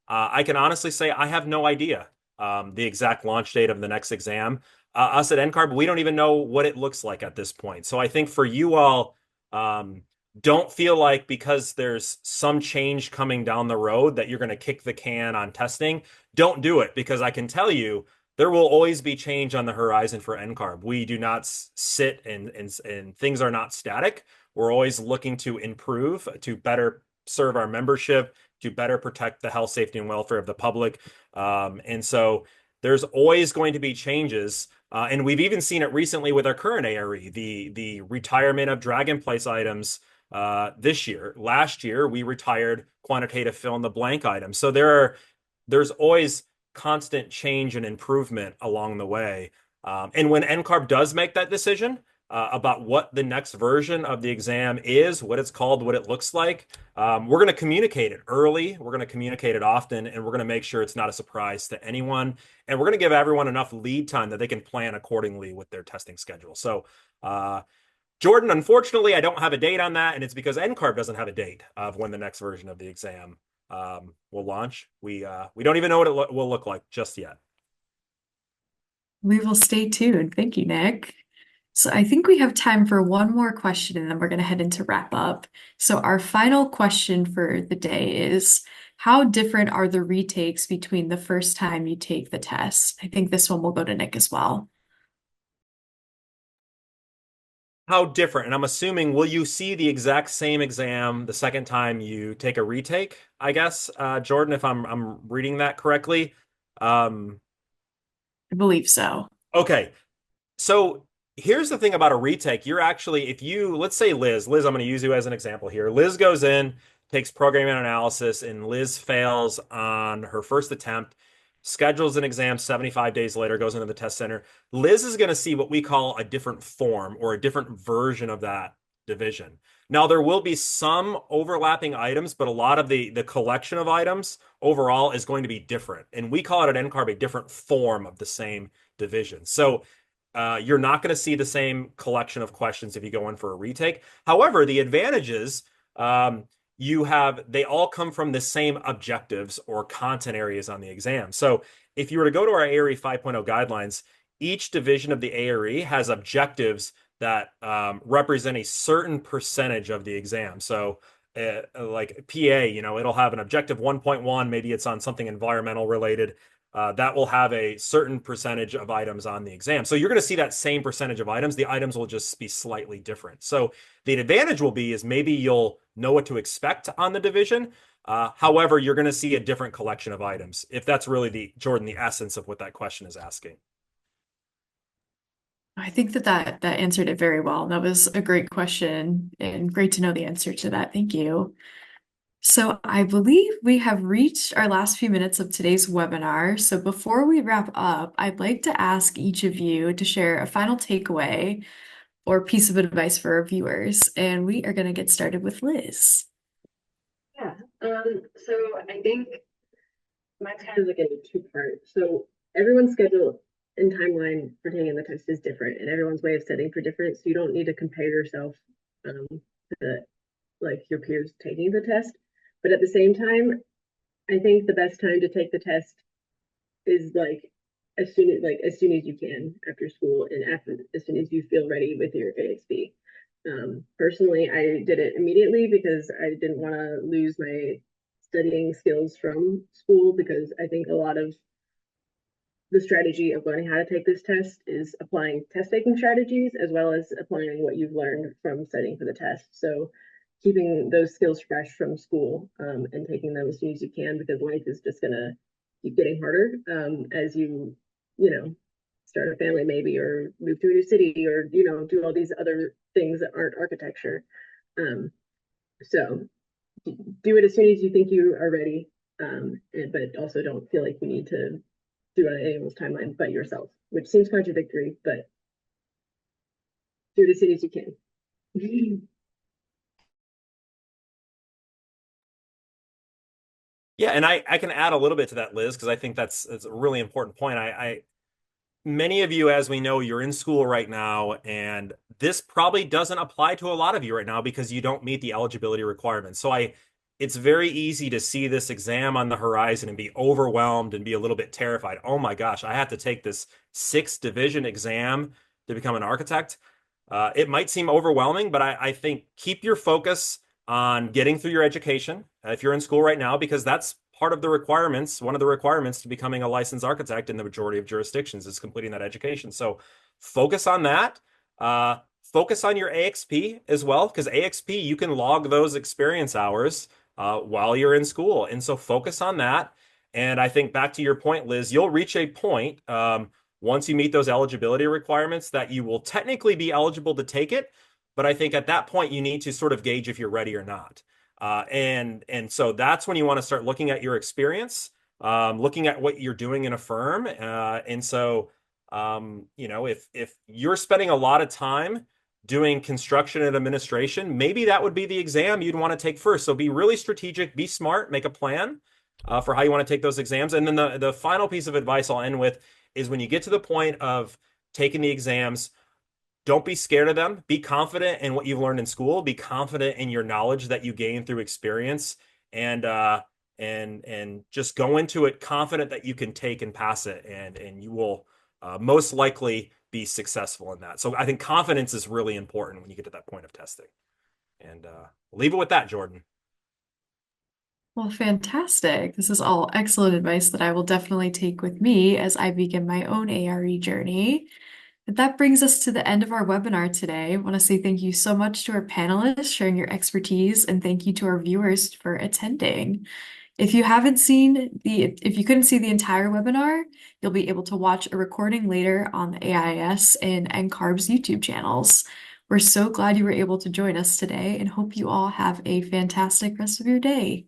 I can honestly say I have no idea the exact launch date of the next exam. Us at NCARB, we don't even know what it looks like at this point. So I think for you all, don't feel like because there's some change coming down the road that you're going to kick the can on testing. Don't do it, because I can tell you there will always be change on the horizon for NCARB. We do not sit and things are not static. We're always looking to improve, to better serve our membership, to better protect the health, safety, and welfare of the public. And so there's always going to be changes. And we've even seen it recently with our current ARE, the retirement of Dragon Place items this year. Last year, we retired quantitative fill in the blank items. So there's always constant change and improvement along the way. And when NCARB does make that decision about what the next version of the exam is, what it's called, what it looks like, we're going to communicate it early. We're going to communicate it often, and we're going to make sure it's not a surprise to anyone. And we're going to give everyone enough lead time that they can plan accordingly with their testing schedule. So, Jordan, unfortunately, I don't have a date on that, and it's because NCARB doesn't have a date of when the next version of the exam will launch. We don't even know what it will look like just yet. We will stay tuned. Thank you, Nick. So I think we have time for one more question and then we're going to head into wrap up. So our final question for the day is, how different are the retakes between the first time you take the test? I think this one will go to Nick as well. How different? And I'm assuming, will you see the exact same exam the second time you take a retake? I guess, Jordan, if I'm reading that correctly. I believe so. Okay, so here's the thing about a retake. You're actually, if you, let's say Liz, I'm going to use you as an example here. Liz goes in, takes programming and analysis, and Liz fails on her first attempt, schedules an exam 75 days later, goes into the test center. Liz is going to see what we call a different form or a different version of that division. Now, there will be some overlapping items, but a lot of the collection of items overall is going to be different. And we call it at NCARB a different form of the same division. So you're not going to see the same collection of questions if you go in for a retake. However, the advantages they all come from the same objectives or content areas on the exam. So if you were to go to our ARE 5.0 guidelines, each division of the ARE has objectives that represent a certain percentage of the exam. So like PA, it'll have an objective 1.1, maybe it's on something environmental related. That will have a certain percentage of items on the exam. So you're going to see that same percentage of items. The items will just be slightly different. So the advantage will be is maybe you'll know what to expect on the division. However, you're going to see a different collection of items, if that's really Jordan, the essence of what that question is asking. I think that answered it very well. That was a great question and great to know the answer to that. Thank you. So I believe we have reached our last few minutes of today's webinar. So before we wrap up, I'd like to ask each of you to share a final takeaway or piece of advice for our viewers. And we are going to get started with Liz. Yeah. So I think mine's kind of like in a two-part. So everyone's schedule and timeline for taking the test is different, and everyone's way of studying for different. So you don't need to compare yourself to like your peers taking the test. But at the same time, I think the best time to take the test is as soon as you can after school and as soon as you feel ready with your ASB. Personally, I did it immediately because I didn't want to lose my studying skills from school, because I think a lot of the strategy of learning how to take this test is applying test taking strategies as well as applying what you've learned from studying for the test. So keeping those skills fresh from school, and taking them as soon as you can, because life is just going to keep getting harder, as you know, start a family maybe, or move to a new city, or, do all these other things that aren't architecture. So do it as soon as you think you are ready, but also don't feel like you need to do it on anyone's timeline but yourself, which seems contradictory, but do it as soon as you can. Yeah, and I can add a little bit to that, Liz, because I think that's a really important point. Many of you, as we know, you're in school right now, and this probably doesn't apply to a lot of you right now because you don't meet the eligibility requirements. It's very easy to see this exam on the horizon and be overwhelmed and be a little bit terrified. Oh my gosh, I have to take this 6th division exam to become an architect. It might seem overwhelming, but I think keep your focus on getting through your education if you're in school right now, because that's part of the requirements. One of the requirements to becoming a licensed architect in the majority of jurisdictions is completing that education. So focus on that. Focus on your AXP as well, because AXP, you can log those experience hours while you're in school. And so focus on that. And I think back to your point, Liz, you'll reach a point once you meet those eligibility requirements that you will technically be eligible to take it. But I think at that point, you need to sort of gauge if you're ready or not. And so that's when you want to start looking at your experience, looking at what you're doing in a firm. And so, if you're spending a lot of time doing construction and administration, maybe that would be the exam you'd want to take first. So be really strategic, be smart, make a plan for how you want to take those exams. And then the final piece of advice I'll end with is when you get to the point of taking the exams, don't be scared of them. Be confident in what you've learned in school. Be confident in your knowledge that you gain through experience, and just go into it confident that you can take and pass it, and you will most likely be successful in that. So I think confidence is really important when you get to that point of testing. And leave it with that, Jordan. Well, fantastic. This is all excellent advice that I will definitely take with me as I begin my own ARE journey. But that brings us to the end of our webinar today. I want to say thank you so much to our panelists sharing your expertise, and thank you to our viewers for attending. If you couldn't see the entire webinar, you'll be able to watch a recording later on the AIAS and NCARB's YouTube channels. We're so glad you were able to join us today and hope you all have a fantastic rest of your day.